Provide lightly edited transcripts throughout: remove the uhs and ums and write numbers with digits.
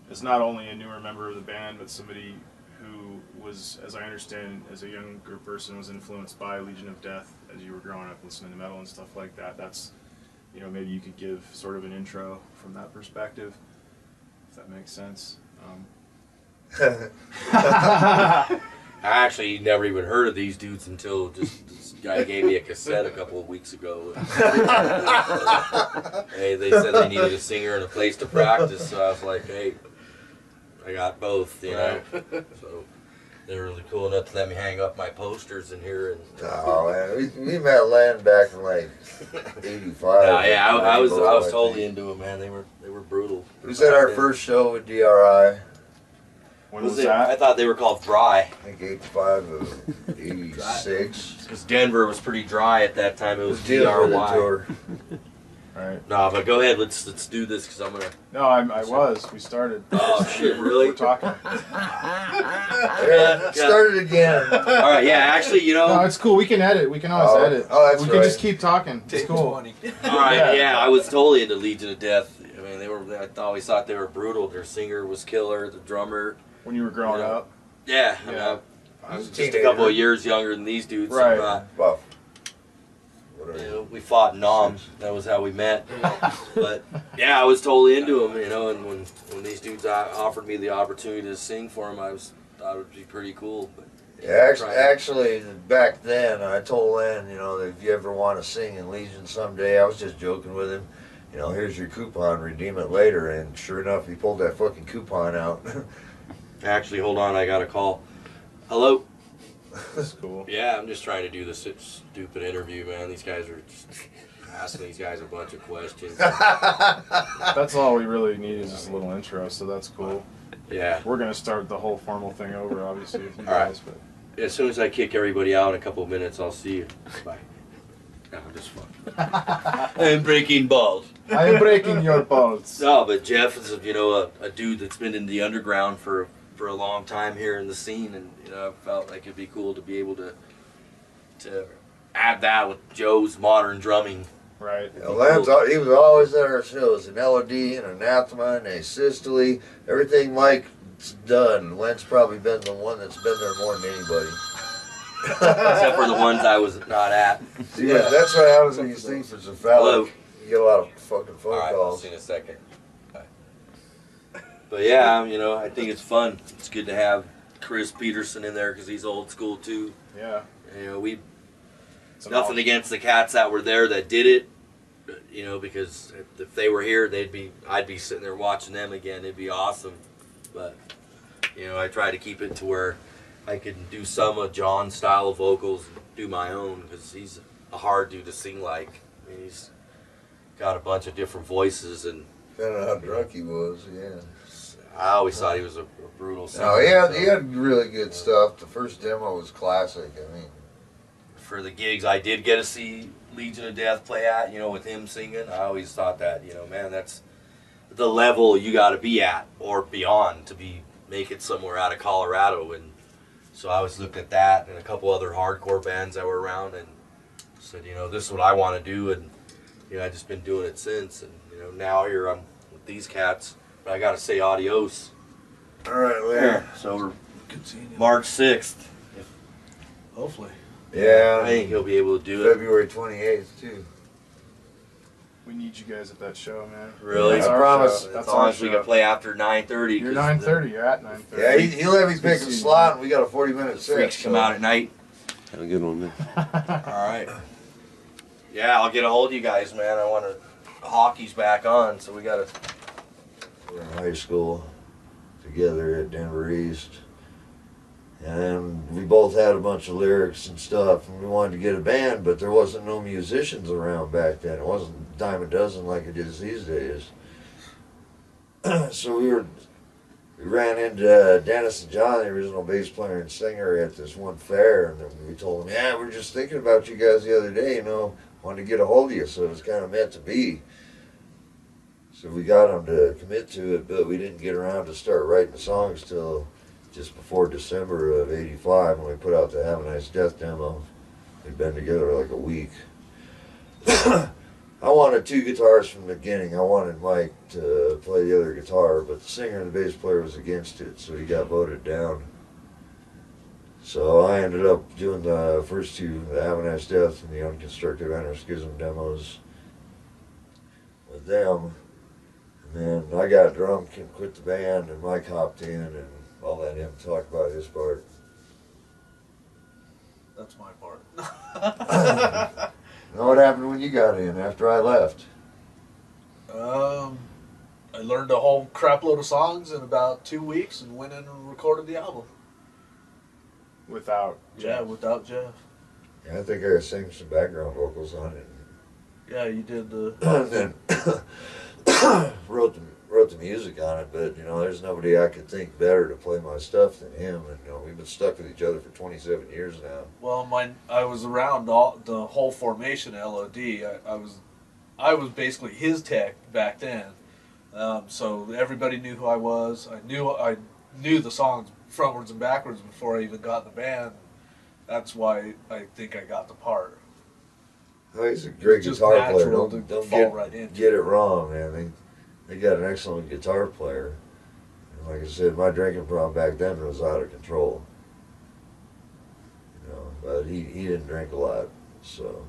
is not only a newer member of the band, but somebody who was, as I understand, as a younger person, was influenced by Legion of Death as you were growing up listening to metal and stuff like that. That's, you know, maybe you could give sort of an intro from that perspective, if that makes sense. I actually never even heard of these dudes until just this guy gave me a cassette a couple of weeks ago. Hey, they said they needed a singer and a place to practice, so I was like, hey, I got both, you know. So they're really cool enough to let me hang up my posters in here. And oh man, we met Len back in like '85. No, yeah, I was totally into them, man. They were brutal. We was at our first show with DRI. When was that? I thought they were called Dry. I think '85 or '86. Because Denver was pretty dry at that time. It was DRY. Right. No, but go ahead. Let's do this because I'm gonna. No, I was. We started. Oh shit! Really? We're talking. Yeah, started again. All right. Yeah. Actually, you know. No, it's cool. We can edit. We can always edit. Oh, that's we right. can just keep talking. It's cool. All right. Yeah, I was totally into Legion of Death. I mean, I always thought they were brutal. Their singer was killer. The drummer. When you were growing up. Yeah. Yeah. I was just a couple of years younger than these dudes. Right. So, Buff. you know, we fought in Nam. That was how we met. But yeah, I was totally into them, you know. And when these dudes offered me the opportunity to sing for them, thought it would be pretty cool. But Yeah, actually, back then, I told Len, you know, that if you ever want to sing in Legion someday, I was just joking with him. You know, here's your coupon, redeem it later. And sure enough, he pulled that fucking coupon out. Actually, hold on, I got a call. Hello? That's cool. Yeah, I'm just trying to do this stupid interview, man. These guys are just asking these guys a bunch of questions. That's all we really need is just a little intro, so that's cool. Yeah. We're going to start the whole formal thing over, obviously, with you All right. guys. But As soon as I kick everybody out in a couple of minutes, I'll see you. Bye. No, I'm just fucking. I'm breaking balls. I am breaking your balls. No, but Jeff is, you know, a dude that's been in the underground for a long time here in the scene, and you know, I felt like it'd be cool to be able to add that with Joe's modern drumming. Right. You know, he was always at our shows, an LOD, an Anathema, and a Systole. Everything Mike's done, Len's probably been the one that's been there more than anybody. Except for the ones I was not at. Yeah, that's what happens when you sing for Cephalic. You get a lot of fucking phone All right, I'll calls. see you in a second. Bye. But yeah, you know, I think it's fun. It's good to have Chris Peterson in there because he's old school too. Yeah. You know, nothing against the cats that were there that did it. You know, because if they were here, I'd be sitting there watching them again. It'd be awesome. But you know, I try to keep it to where I can do some of John's style of vocals, and do my own, because he's a hard dude to sing like. I mean, he's got a bunch of different voices, and Depending on how drunk he was, yeah. I always thought he was a brutal singer. No, he had really good stuff. The first demo was classic. I mean, for the gigs I did get to see Legion of Death play at, you know, with him singing, I always thought that, you know, man, that's the level you got to be at or beyond to make it somewhere out of Colorado. And so I was looking at that and a couple other hardcore bands that were around and said, you know, this is what I want to do. And you know, I just been doing it since. And you know, now here I'm with these cats, but I got to say adios. all right, later. So we're March 6th. Hopefully. Yeah, I think he'll be able to do it. February 28th too. We need you guys at that show, man. Really? That's I our promise. show. As That's long our as we show. can play after 9:30. You're 9:30. You're at 9:30. Yeah, he let me pick a slot, and we got a 40-minute set. Freaks come out at night. Have a good one, man. All right. Yeah, I'll get a hold of you guys, man. I want to. Hockey's back on, so we got to. We're in high school together at Denver East. And we both had a bunch of lyrics and stuff, and we wanted to get a band, but there wasn't no musicians around back then. It wasn't a dime a dozen like it is these days. So we ran into Dennis and John, the original bass player and singer, at this one fair, and then we told them, yeah, we're just thinking about you guys the other day, you know, wanted to get a hold of you, so it was kind of meant to be. So we got them to commit to it, but we didn't get around to start writing the songs till just before December of '85 when we put out the Have a Nice Death demo. We'd been together like a week. I wanted 2 guitars from the beginning. I wanted Mike to play the other guitar, but the singer and the bass player was against it, so he got voted down. So I ended up doing the first 2, the Avanash Death and the Unconstructive Anarchism demos with them. And then I got drunk and quit the band, and Mike hopped in, and I'll let him talk about his part. That's my part. Now what happened when you got in after I left? I learned a whole crap load of songs in about 2 weeks and went in and recorded the album. Without Yeah, without Jeff. Yeah, I think I sang some background vocals on it. Yeah, you did the. And then wrote the music on it, but you know, there's nobody I could think better to play my stuff than him. And you know, we've been stuck with each other for 27 years now. Well, I was around the whole formation of LOD. I was basically his tech back then, so everybody knew who I was. I knew the songs frontwards and backwards before I even got in the band. That's why I think I got the part. Oh, he's a great Just guitar player. natural Don't to fall right into. get it wrong, man. They got an excellent guitar player. And like I said, my drinking problem back then was out of control. You know, but he didn't drink a lot, so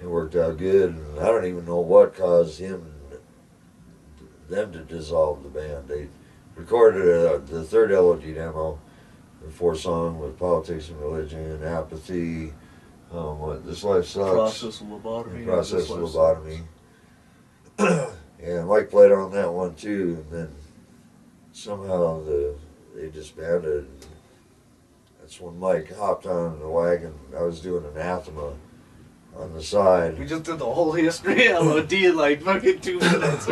it worked out good. And I don't even know what caused them to dissolve the band. They recorded the third LOG demo, the 4-song with Politics and Religion, Apathy, This Life Sucks, Process of Lobotomy. and Process of Lobotomy. And Mike played on that one too, and then somehow they disbanded. That's when Mike hopped on the wagon. I was doing Anathema on the side. We just did the whole history of LOD in like fucking 2 minutes.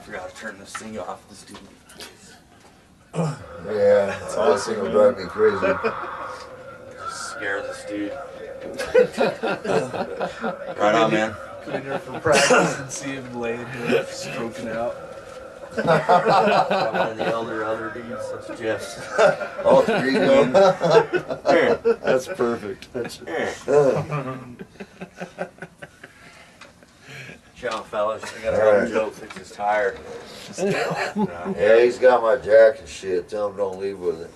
Forgot to turn this thing off. This dude. Yeah, this thing will drive me crazy. Just scare this dude. Right on, man. Come in here for practice and see him laying here stroking out. One of the elder dudes. That's Jeff's. All 3 going. That's perfect. Ciao, fellas. I got a rubber joke. Fix his tire. Yeah, he's got my jack and shit. Tell him don't leave with it.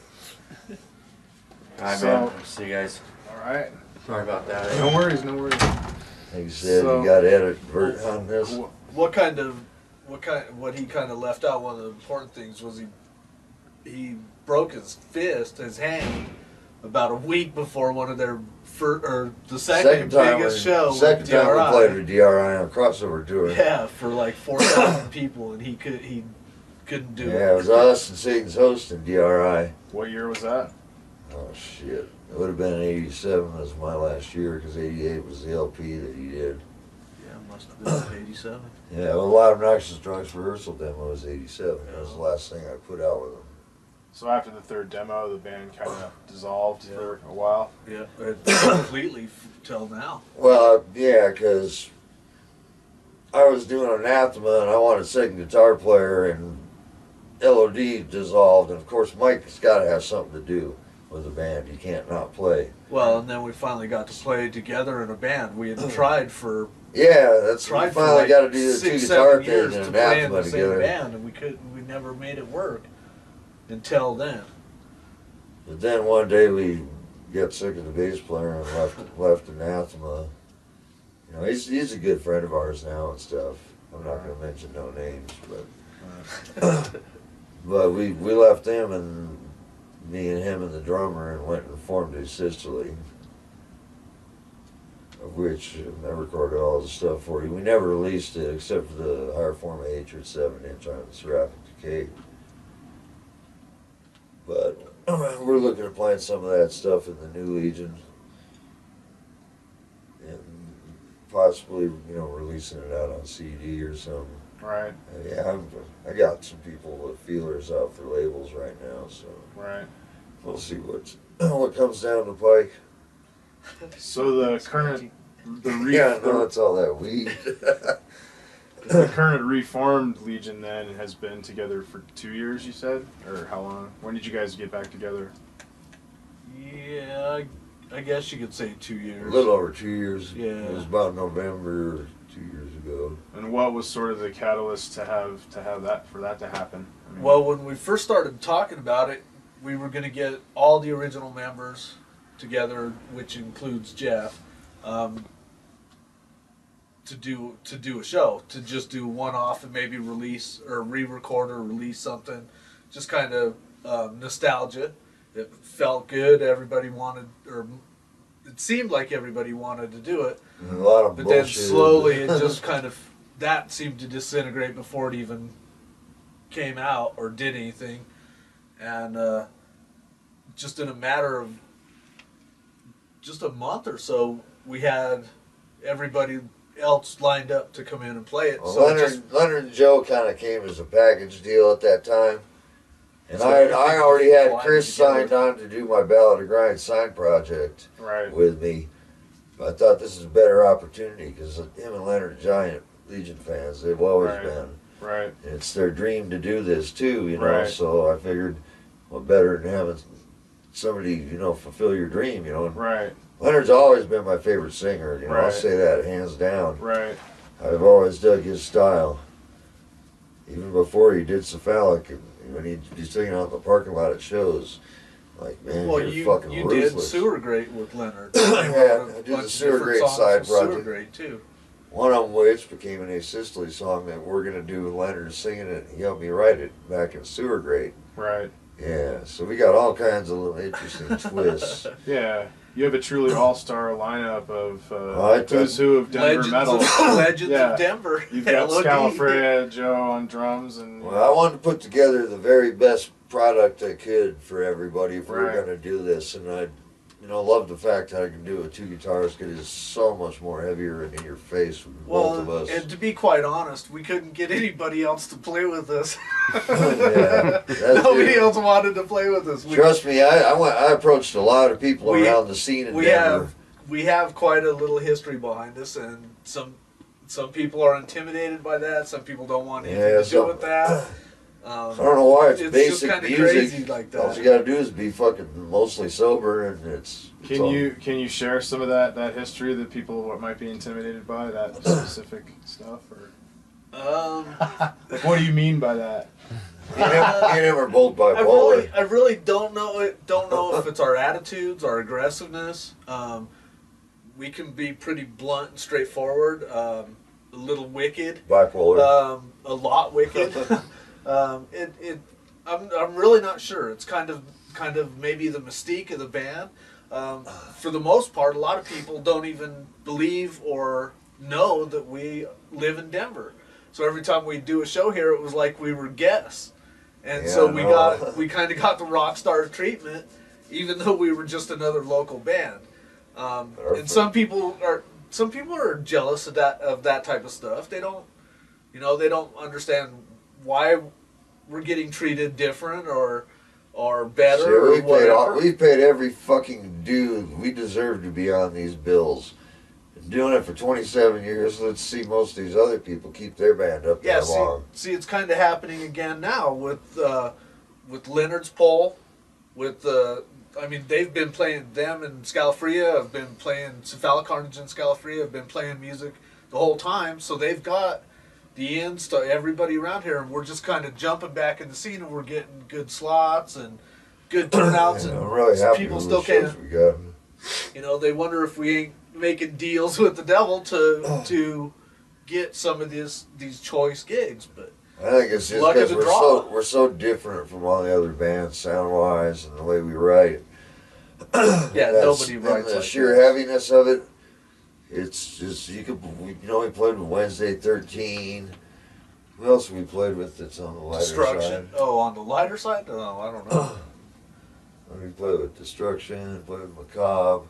All right, So- man. See you guys. All right. Sorry about that. No worries. No worries. Like you said, So- you got to edit vert on this. What he kind of left out, one of the important things was he broke his hand about a week before one of their the second biggest show. Second with time we DRI. played with DRI on a crossover tour. Yeah, for like 4,000 people, and he couldn't do Yeah, it was us and Satan's Host and DRI. What year was that? Oh shit! It would have been '87 was my last year because '88 was the LP that he did. Yeah, must have been 87. Yeah, well, a lot of Obnoxious Drunks rehearsal demo was '87. That was the last thing I put out with him. So after the third demo, the band kind of dissolved for a while. Yeah, completely till now. Well, yeah, because I was doing Anathema and I wanted a second guitar player, and LOD dissolved, and of course Mike's got to have something to do with the band. He can't not play. Well, and then we finally got to play together in a band. We had tried for Yeah, that's we tried for finally like got to do the 6, 2 guitar 7 years thing to and play in Anathema the same together. band, and we couldn't. We never made it work until then. But then one day we got sick of the bass player and left Anathema. You know, he's a good friend of ours now and stuff. I'm not going to mention no names, but but we left him, and me and him and the drummer, and went and formed his Systole, of which I recorded all the stuff for you. We never released it except for the Higher Form of Hatred 7-inch on the Seraphic Decay. But we're looking at playing some of that stuff in the New Legion, and possibly, you know, releasing it out on CD or something. Right. Yeah, I got some people with feelers out for labels right now, so Right. we'll see what comes down the pike. So the current, Yeah, no, it's all that weed. the current reformed Legion then has been together for 2 years. You said, or how long? When did you guys get back together? Yeah, I guess you could say 2 A years. little over 2 years. Yeah. It was about November 2 years ago. And what was sort of the catalyst to have that for that to happen? I mean, Well, when we first started talking about it, we were going to get all the original members together, which includes Jeff, to do a show, to just do one off and maybe release or re-record or release something, just kind of nostalgia. It felt good. Everybody wanted, or it seemed like everybody wanted to do it. And a lot of But bullshit. then slowly it just kind of, that seemed to disintegrate before it even came out or did anything. And just in a matter of just a month or so, we had everybody else lined up to come in and play it. Well, So Leonard and Joe kind of came as a package deal at that time. And So I already had flying Chris together. signed on to do my Ballad of Grind sign project right. with me. I thought this is a better opportunity because him and Leonard are giant Legion fans. They've always Right. been. Right. And it's their dream to do this too, you know. Right. So I figured, what better than having somebody, you know, fulfill your dream, you know. And Right. Leonard's always been my favorite singer, you know. I'll Right. say that hands down. Right. I've always dug his style. Even before he did Cephalic, and when he'd be singing out in the parking lot at shows, like, man, well, you're you fucking did ruthless. Sewer Grate with Leonard. Yeah, I did the Bunch of Sewer different Grate songs side from Sewer project. Grate too. One of them, which became an asystole song that we're gonna do with Leonard singing it. He helped me write it back in Sewer Grate. Right. Yeah, so we got all kinds of little interesting twists. Yeah. You have a truly all-star lineup of I who's who of Denver metal. Legends Yeah. of Denver. You've got LOD. Scalafria, Joe on drums, and Well, I wanted to put together the very best product I could for everybody if we were Right. going to do this, and I, you know, love the fact that I can do it with two guitars because it's so much more heavier and in your face with both of Well, us. and to be quite honest, we couldn't get anybody else to play with us. Yeah, that's Nobody it. else wanted to play with us. Trust me, I approached a lot of people We- around the scene in we Denver. we have quite a little history behind us, and some people are intimidated by that. Some people don't want anything Yeah, to do some- with that. I don't know why it's just basic kind of music. crazy like All that. you got to do is be fucking mostly sober, and it's Can all- you share some of that history that people might be intimidated by, that specific stuff, or like what do you mean by that? Me and him are both I bipolar. really don't know if it's our attitudes, our aggressiveness. We can be pretty blunt and straightforward, a little wicked, Bipolar. a lot wicked. I'm really not sure. It's kind of maybe the mystique of the band. For the most part, a lot of people don't even believe or know that we live in Denver. So every time we do a show here, it was like we were guests, and Yeah, so I we know. kind of got the rock star treatment, even though we were just another local band. And some people are jealous of that type of stuff. They don't understand why we're getting treated different or better Shit, or whatever. we paid every fucking dude we deserve to be on these bills. Been doing it for 27 years. Let's see most of these other people keep their band up Yeah, that long. see, it's kind of happening again now with Leonard's Pole, they've been playing, them and Scalafria have been playing, Cephalic Carnage and Scalafria have been playing music the whole time, so they've got the ends to everybody around here, and we're just kind of jumping back in the scene, and we're getting good slots and good turnouts, Yeah, and I'm really happy people with still the shows can't, we got. they wonder if we ain't making deals with the devil to get some of these choice gigs, but I think it's just luck of because the draw. we're so different from all the other bands sound wise and the way we write. yeah, nobody And writes the like sheer that. heaviness of it. It's just we played with Wednesday 13. Who else have we played with that's on the lighter Destruction. side? Oh, on the lighter side? Oh, I don't know. We played with Destruction, played with Macabre.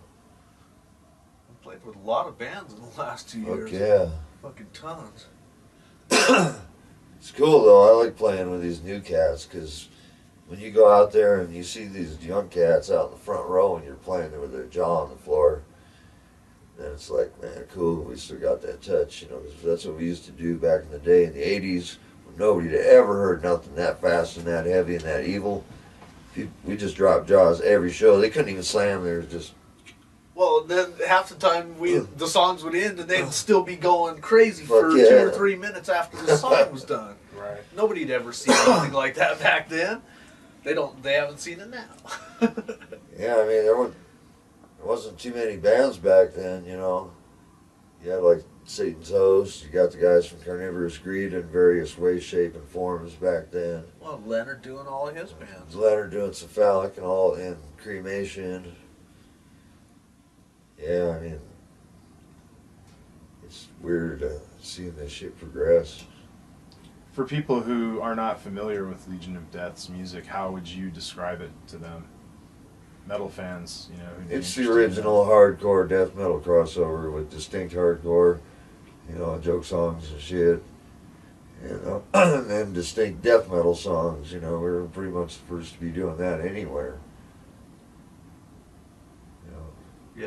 I played with a lot of bands in the last 2 years. Fuck yeah. Fucking tons. It's cool though. I like playing with these new cats because when you go out there and you see these young cats out in the front row and you're playing with their jaw on the floor, then it's like, man, cool. We still got that touch, 'cause that's what we used to do back in the day in the '80s. When nobody had ever heard nothing that fast and that heavy and that evil. We just dropped jaws every show. They couldn't even slam. They were just Well, then half the time the songs would end and they'd still be going crazy for Fuck yeah. 2 or 3 minutes after the song was done. Right. Nobody'd ever seen anything like that back then. They haven't seen it now. Yeah, I mean, there wasn't too many bands back then, you know. You had like Satan's Host, you got the guys from Carnivorous Greed in various ways, shape, and forms back then. Well, Leonard doing all of his bands. Leonard doing Cephalic and Cremation. Yeah, I mean, it's weird seeing this shit progress. For people who are not familiar with Legion of Death's music, how would you describe it to them? Metal fans, you know. Who'd be It's the interested in original hardcore death metal crossover with distinct hardcore, you know, joke songs and shit. You know, and then distinct death metal songs, you know, we were pretty much the first to be doing that anywhere. You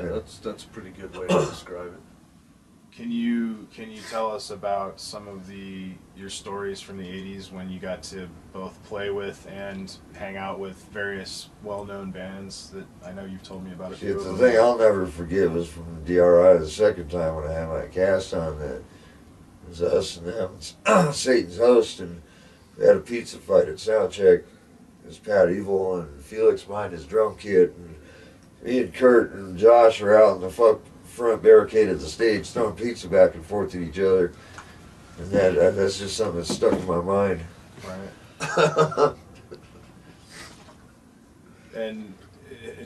know, Yeah, that's a pretty good way to describe it. Can you tell us about some of your stories from the 80s when you got to both play with and hang out with various well-known bands that I know you've told me about a few shit, of the them. thing I'll never forget was from DRI the second time when I had my cast on that. It was us and them, Satan's Host, and we had a pizza fight at Soundcheck. It was Pat Evil and Felix behind his drum kit, and me and Kurt and Josh were out in the front barricade of the stage throwing pizza back and forth at each other. And that's just something that's stuck in my mind. Right. And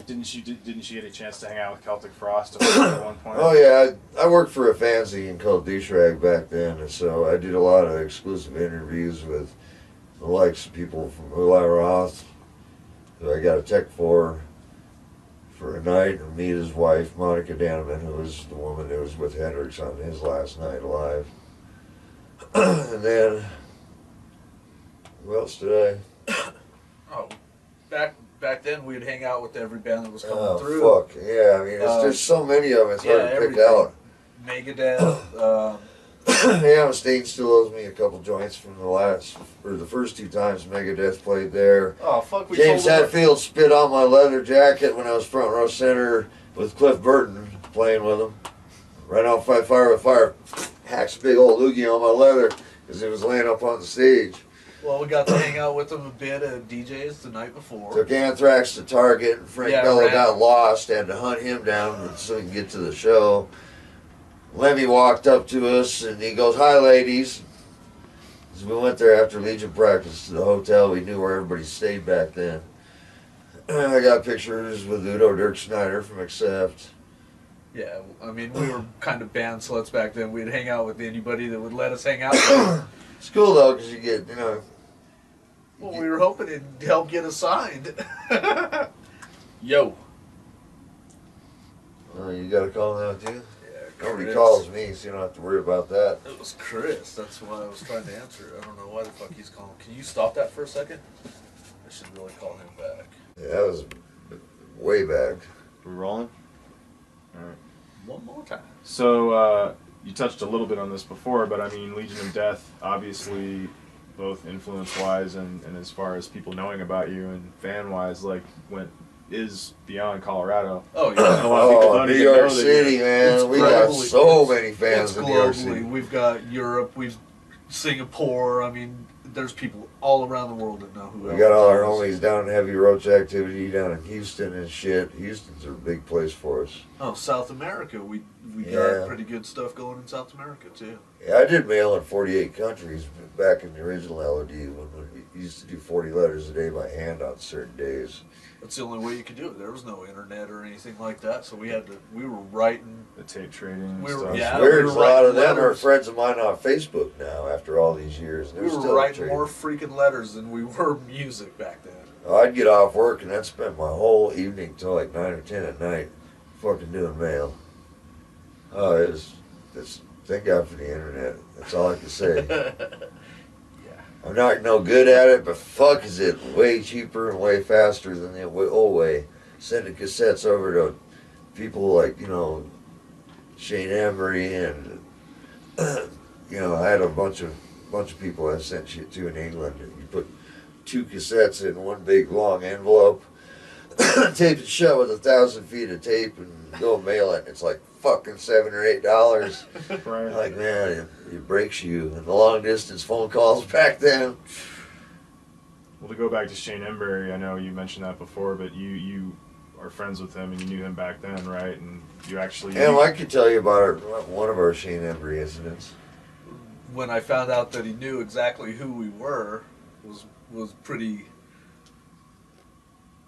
didn't you get a chance to hang out with Celtic Frost at one point? Oh yeah, I worked for a fanzine called D-Shrag back then, and so I did a lot of exclusive interviews with the likes of people from Eli Roth, who I got a tech for a night, and meet his wife, Monica Daneman, who was the woman that was with Hendrix on his last night alive. And then, who else did I? Oh, back then we'd hang out with every band that was coming Oh, through. fuck. Yeah, I mean, there's so many of them, it's hard to pick everything. out. Megadeth. Yeah, Mustaine still owes me a couple joints from the first two times Megadeth played there. Oh fuck! James Hetfield spit on my leather jacket when I was front row center with Cliff Burton playing with him. Right off Fire with Fire, hacks a big old loogie on my leather because he was laying up on the stage. Well, we got to hang out with them a bit at DJ's the night before. Took Anthrax to Target, and Frank Bello ran. got lost, had to hunt him down so he could get to the show. Lemmy walked up to us and he goes, "Hi, ladies." So we went there after Legion practice to the hotel. We knew where everybody stayed back then. I got pictures with Udo Dirk Schneider from Accept. Yeah, I mean, we were kind of band sluts back then. We'd hang out with anybody that would let us hang out with them. It's cool though, because you get, you know. Well, we were hoping it'd help get us signed. Yo. You got a call now too? Yeah, Nobody Chris. calls me, so you don't have to worry about that. It was Chris. That's why I was trying to answer it. I don't know why the fuck he's calling. Can you stop that for a second? I should really call him back. Yeah, that was way back. We're rolling? Alright. One more time. So, you touched a little bit on this before, but I mean, Legion of Death, obviously, both influence-wise and as far as people knowing about you and fan-wise, like, is beyond Colorado. Oh, yeah. A lot of people don't New even York know that City, you're- man. We got so many fans It's in New York globally. City. We've got Europe. We've Singapore. I mean, there's people all around the world that know who. We got all our Elvis is. homies down in Heavy Roach activity down in Houston and shit. Houston's a big place for us. Oh, South America. We Yeah. got pretty good stuff going in South America too. Yeah, I did mail in 48 countries back in the original LOD when we used to do 40 letters a day by hand on certain days. That's the only way you could do it. There was no internet or anything like that, so we were writing. The tape trading and We were- stuff. yeah. It's weird, we a were lot of writing them are letters. friends of mine on Facebook now after all these years. We They're were still writing trading. more freaking letters than we were music back then. I'd get off work and I'd spend my whole evening till like 9 or 10 at night fucking doing mail. Oh, it's thank God for the internet. That's all I can say. I'm not no good at it, but fuck is it way cheaper and way faster than the old way. Sending cassettes over to people like, you know, Shane Emery and, you know, I had a bunch of people I sent shit to in England. You put 2 cassettes in one big long envelope. tape it shut with 1,000 feet of tape and go mail it. And it's like fucking $7 or $8. Right. Like, man, it breaks you. And the long distance phone calls back then. Well, to go back to Shane Embury, I know you mentioned that before, but you are friends with him and you knew him back then, right? And you actually. And I could tell you about one of our Shane Embury incidents. When I found out that he knew exactly who we were, was pretty.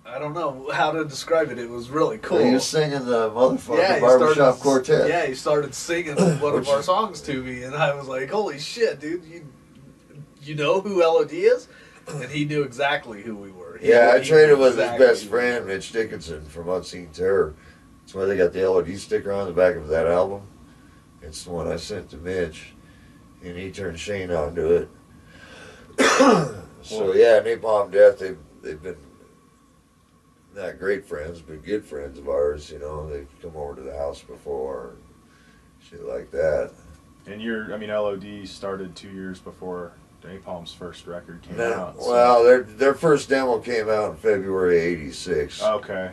I don't know how to describe it. It was really cool. He was singing the motherfucking he barbershop started, quartet. Yeah, he started singing one of our songs to me, and I was like, "Holy shit, dude! You know who LOD is?" And he knew exactly who we were. He I traded with exactly his best friend, Mitch Dickinson, from Unseen Terror. That's why they got the LOD sticker on the back of that album. It's the one I sent to Mitch, and he turned Shane on to it. So yeah, Napalm Death, they've been not great friends, but good friends of ours. You know, they've come over to the house before, and shit like that. And LOD started 2 years before Napalm's first record came out. So. Well, their first demo came out in February '86. Okay.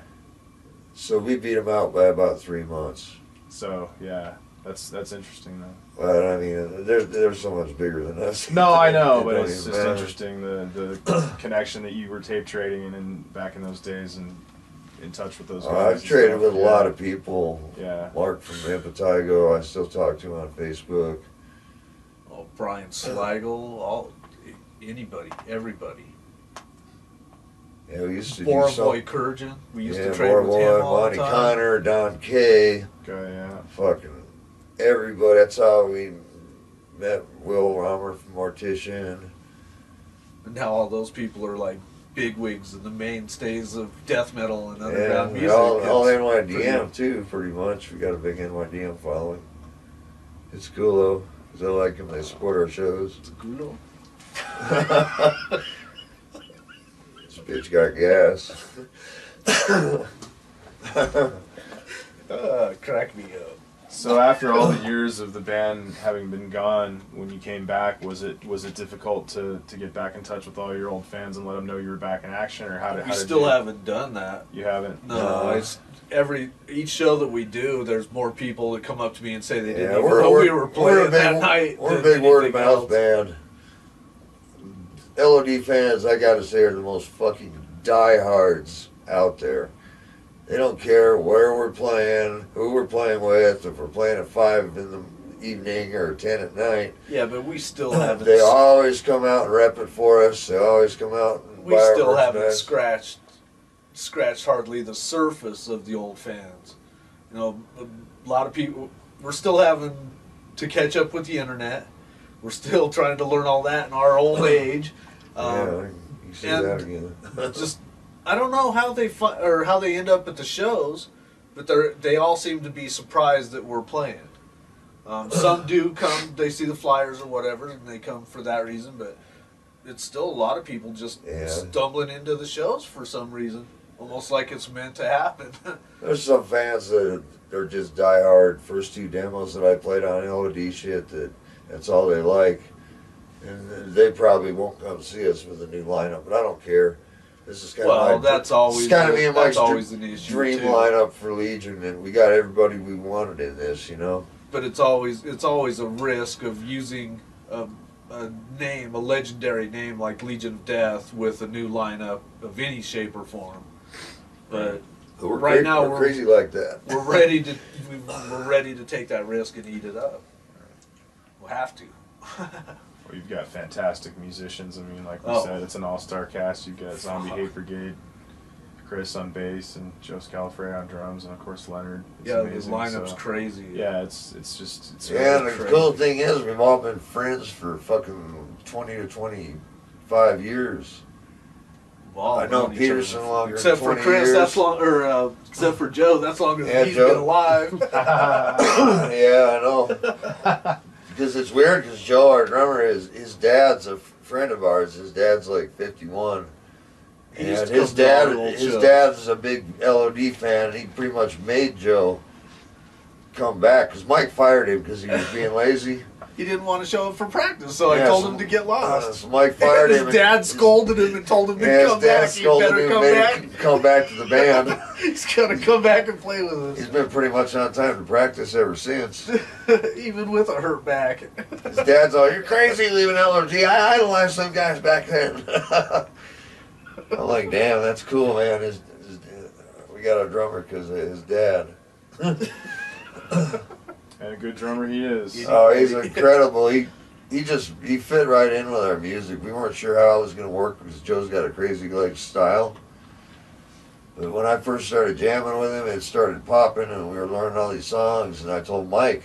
So we beat them out by about 3 months. So yeah, that's interesting though. But I mean, they're so much bigger than us. No, I know, but don't it's even just matter. interesting the connection that you were tape trading and back in those days and in touch with those guys. I've and traded stuff. with a lot of people. Yeah. Mark from Impetigo, I still talk to him on Facebook. Oh, Brian Slagle, anybody, everybody. Yeah, we used to Borovoy do Kurjan, we used yeah, to trade with him all Monty the time. Connor, Don Kay, Okay, yeah. fucking everybody. That's how we met Will Romer from Mortician. And now all those people are like bigwigs and the mainstays of death metal and underground Yeah, music. all It's NYDM too, pretty much. We got a big NYDM following. It's cool though, 'cause I like them. They support our shows. Gulo. This bitch got gas. Crack me up. So after all the years of the band having been gone, when you came back, was it difficult to get back in touch with all your old fans and let them know you were back in action, or how did We you? still haven't done that. You haven't. No, it's each show that we do, there's more people that come up to me and say they didn't Yeah, even know we were playing that night. We're a than big word of anything mouth else. band. LOD fans, I gotta say, are the most fucking diehards out there. They don't care where we're playing, who we're playing with, if we're playing at 5 in the evening or 10 at night. Yeah, but we still haven't. They always come out and rep it for us. They always come out and We buy our still haven't merchandise. scratched hardly the surface of the old fans. You know, a lot of people. We're still having to catch up with the internet. We're still trying to learn all that in our old age. Yeah, you see and that again. Just I don't know how how they end up at the shows, but they all seem to be surprised that we're playing. Some do come, they see the flyers or whatever, and they come for that reason. But it's still a lot of people just stumbling into the shows for some reason, almost like it's meant to happen. There's some fans that are just diehard. First 2 demos that I played on LOD shit, that's all they like. And they probably won't come see us with a new lineup, but I don't care. This is kind of that's always kind of me and Mike's an issue dream too. lineup for Legion, and we got everybody we wanted in this, you know. But it's always a risk of using a legendary name like Legion of Death with a new lineup of any shape or form. But We're now we're crazy like that. we're ready to take that risk and eat it up. We'll have to. Well, you've got fantastic musicians. I mean, like we Oh. said, it's an all-star cast. You've got Zombie Hate Brigade, Chris on bass, and Joe Scalafre on drums, and of course Leonard. It's Yeah, amazing, the lineup's so- crazy. Yeah, it's Yeah, and really the crazy. cool thing is we've all been friends for fucking 20 to 25 years. We've all I know known each Peterson other. longer Except than for 20 Chris, years. that's long. Or except for Joe, that's longer than Yeah, he's Joe. been alive. Yeah, I know. Because it's weird, because Joe, our drummer, his dad's a friend of ours. His dad's like 51. He used And to his come to all the dad, old his shows. dad's a big LOD fan. He pretty much made Joe come back because Mike fired him because he was being lazy. he didn't want to show up for practice, so I Yeah, told so- him to get lost. So Mike fired And him. his dad scolded him and told him to Yeah, come his dad back. He scolded better him, come made back. him come back to the band. He's gonna come back and play with He's been pretty much on time to practice ever since. us, even with a hurt back. His dad's all, "You're crazy leaving LRG. I idolized some guys back then." I'm like, "Damn, that's cool, man." We got a drummer because of his dad. And a good drummer he is. Oh, he's incredible. He fit right in with our music. We weren't sure how it was going to work because Joe's got a crazy like style. But when I first started jamming with him, it started popping, and we were learning all these songs. And I told Mike,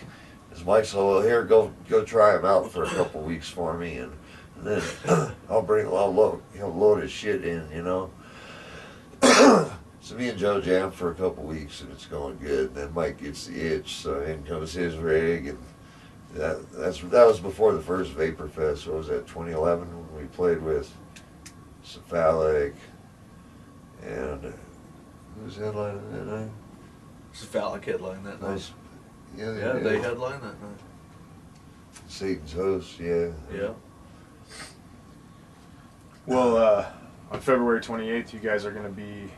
because Mike said, "Well, here, go try him out for a couple weeks for me, and then he'll load his shit in, you know." So me and Joe jam for a couple weeks, and it's going good. And then Mike gets the itch, so in comes his rig, and that was before the first Vapor Fest. So it was at 2011 when we played with Cephalic, and who was headlining that night? Cephalic headline that night. Yeah, They headlined that night. Satan's Host, yeah. Yeah. Well, on February 28th, you guys are going to be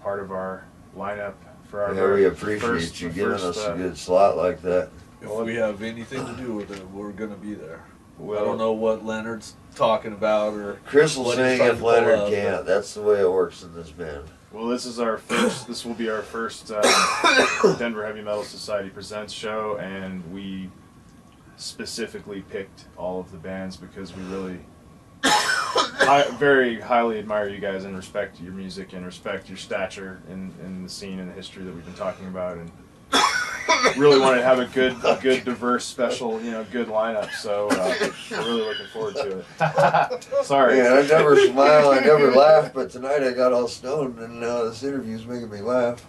part of our lineup for our Yeah, we appreciate you giving us a good slot like that. If we have anything to do with it, we're gonna be there. Well, I don't know what Leonard's talking about, or Chris will what he's sing trying if to pull Leonard up, can't. That's the way it works in this band. Well, this is our first. This will be our first Denver Heavy Metal Society Presents show, and we specifically picked all of the bands because we really, very highly admire you guys and respect your music and respect your stature in the scene and the history that we've been talking about, and really wanted to have a good, diverse, special, good lineup. So we're really looking forward to it. Sorry. Yeah, I never smile, I never laugh, but tonight I got all stoned, and this interview's making me laugh.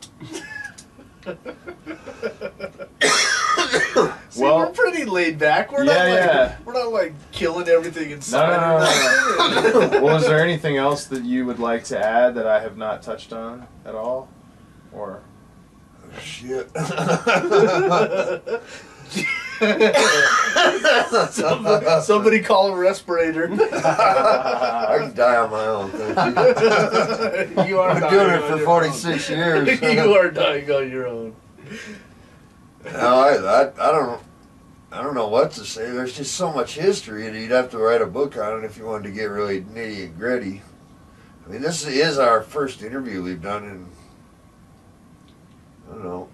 See, we're pretty laid back. We're not like killing everything inside. No. Well, is there anything else that you would like to add that I have not touched on at all, or? Shit. Somebody call a respirator. I can die on my own. Thank You are I've been doing it for 46 years. You are dying on your own. No, I don't know what to say. There's just so much history, and you'd have to write a book on it if you wanted to get really nitty and gritty. I mean, this is our first interview we've done in, I don't know.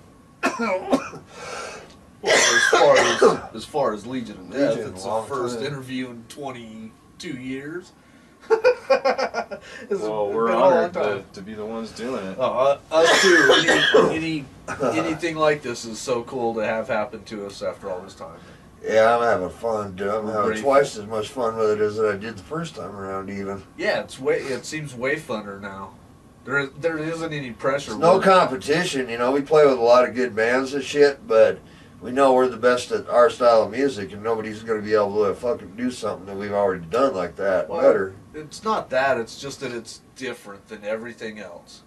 Well, as far as Legion of Death, Legion, it's the long first time. interview in 22 years. Well, we're honored to be the ones doing it. Us too. Anything like this is so cool to have happen to us after all this time. Yeah, I'm having fun, dude. I'm having Grateful. twice as much fun with it as I did the first time around, even. Yeah, it seems way funner now. There isn't any pressure. There's no competition, we play with a lot of good bands and shit, but we know we're the best at our style of music, and nobody's going to be able to fucking do something that we've already done like that better. It's not that. It's just that it's different than everything else.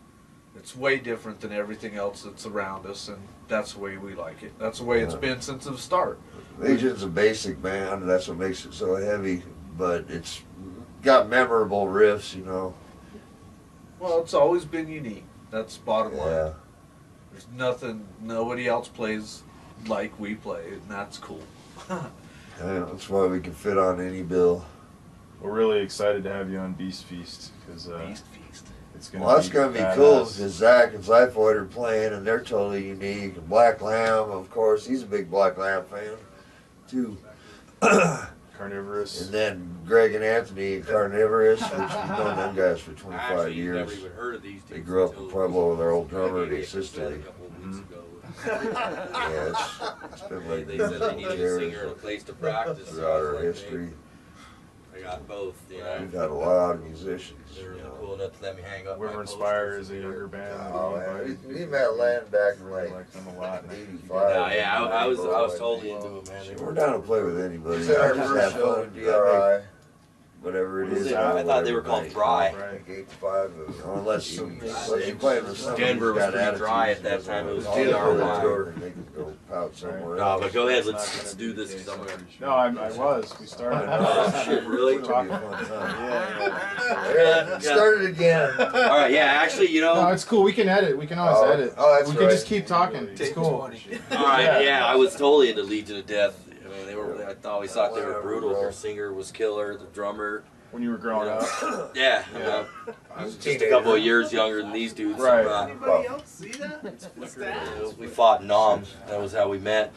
It's way different than everything else that's around us, and that's the way we like it. That's the way it's been since the start. Legion's a basic band, that's what makes it so heavy, but it's got memorable riffs, Well, it's always been unique. That's bottom line. Yeah. There's nobody else plays like we play, and that's cool. Yeah, that's why we can fit on any bill. We're really excited to have you on Beast Feast because Beast Feast. it's gonna. Well, that's be going to be badass. cool because Zach and Zyphoid are playing, and they're totally unique. And Black Lamb, of course, he's a big Black Lamb fan, too. Carnivorous. And then Greg and Anthony Carnivorous, which we've known them guys for 25 Actually, years. never even heard of these They dudes grew up in until- Pueblo with their old drummer and Maybe his it was sister. said a couple of weeks ago. Yeah, it's been like They said they needed a singer and a place to practice. so I throughout was our like, history. I got both, We've had a lot of musicians. They were cool enough to let me hang up. We're my Inspire posters is a there. younger band. Oh, man. We met Len back in Really like like them a lot. 85. Yeah, I was totally into it, man. They We're were down to play with anybody. It's our I just first have show fun. in DRI. Whatever it What is is. it? I thought they were called Dry. Like Right. 8 to 5. Unless you play with somebody Denver who's was got pretty attitude, dry at that so time. It was all DRI. over the tour, and they can go power out somewhere No, else. but go ahead. It's not Let's gonna do be the this case, because I'm I'm gonna. pretty sure. No, I was. We started. Oh, shit, really? It'll be a fun time. Yeah. Start it again. All right. Yeah. Actually, you know. No, it's cool. We can edit. We can always Oh, edit. oh, that's we right. can just keep talking. It's cool. All right. Yeah, I was totally into Legion of Death. I mean, they were. I always thought they were brutal. Their singer was killer. The drummer. When you were growing up. Yeah. Yeah. I was just a couple of years younger than these dudes. Right. Anybody else see that? What's that? We fought in Nam. That was how we met.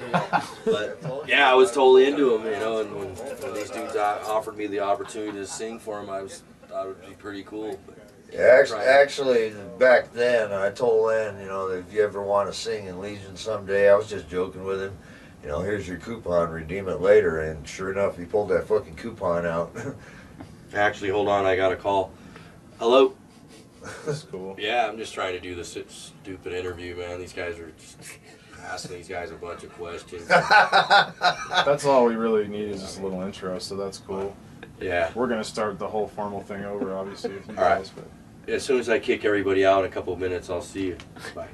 But yeah, I was totally into them, you know. And when these dudes offered me the opportunity to sing for them, thought it would be pretty cool. But, Yeah, actually, back then, I told Len, you know, that if you ever want to sing in Legion someday, I was just joking with him. You know, here's your coupon, redeem it later. And sure enough, he pulled that fucking coupon out. actually, hold on, I got a call. Hello. That's cool. Yeah, I'm just trying to do this stupid interview, man. These guys are just asking these guys a bunch of questions. That's all we really need is just a little intro, so that's cool. Yeah. We're gonna start the whole formal thing over, obviously, with you All right. guys. But As soon as I kick everybody out in a couple of minutes, I'll see you. Bye.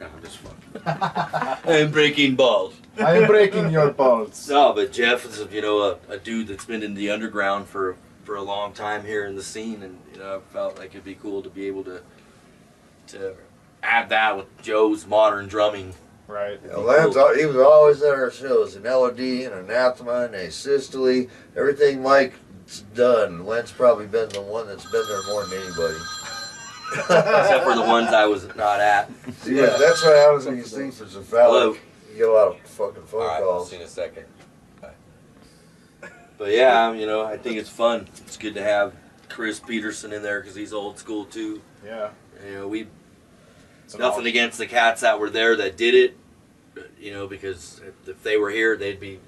No, I'm just fucking. I'm breaking balls. I am breaking your balls. No, but Jeff is, you know, a dude that's been in the underground for a long time here in the scene, and you know, I felt like it'd be cool to be able to add that with Joe's modern drumming. Right. You know, he was always at our shows, an LOD, an Anathema, and a Systole, everything Mike's done. Len's probably been the one that's been there more than anybody. Except for the ones I was not at. Yeah, that's what happens when you sing for Hello. Cephalic. You get a lot of fucking phone All right, I'll calls. see you in a second. Bye. But yeah, you know, I think it's fun. It's good to have Chris Peterson in there because he's old school too. Yeah. You know, we It's an nothing against the cats that were there that did it. You know, because if they were here,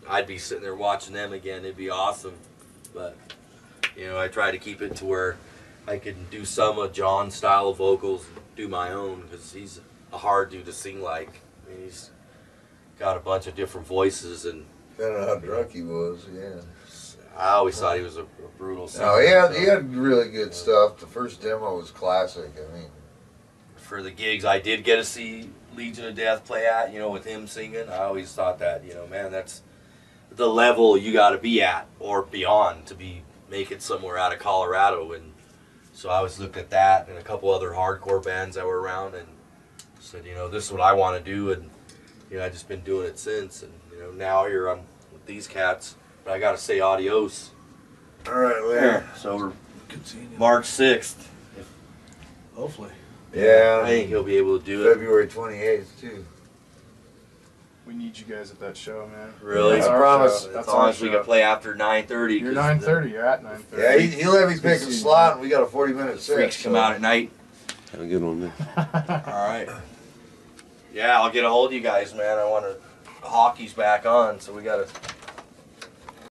I'd be sitting there watching them again. It'd be awesome. But you know, I try to keep it to where I can do some of John's style of vocals, and do my own because he's a hard dude to sing like. I mean, he's got a bunch of different voices, and Depending on how drunk he was, yeah. I always thought he was a brutal singer. No, he had really good stuff. The first demo was classic. I mean, For the gigs I did get to see Legion of Death play at, you know, with him singing, I always thought that, you know, man, that's the level you got to be at or beyond to make it somewhere out of Colorado. And so I always looked at that and a couple other hardcore bands that were around and said, you know, this is what I want to do. And you know, I just been doing it since. And you know, now here I'm with these cats, but I got to say adios. all right, later. So we're Good seeing you. March 6th. Hopefully. Yeah, I think he'll be able to do it. February 28th, too. We need you guys at that show, man. Really? That's I our promise. show. As That's long our as we show. can play after 9:30. You're 9:30. You're at 9:30. Yeah, he'll let me pick a seeing slot, and we got a 40-minute set. Freaks come out at night. Have a good one, man. All right. Yeah, I'll get a hold of you guys, man. I want to. Hockey's back on, so we gotta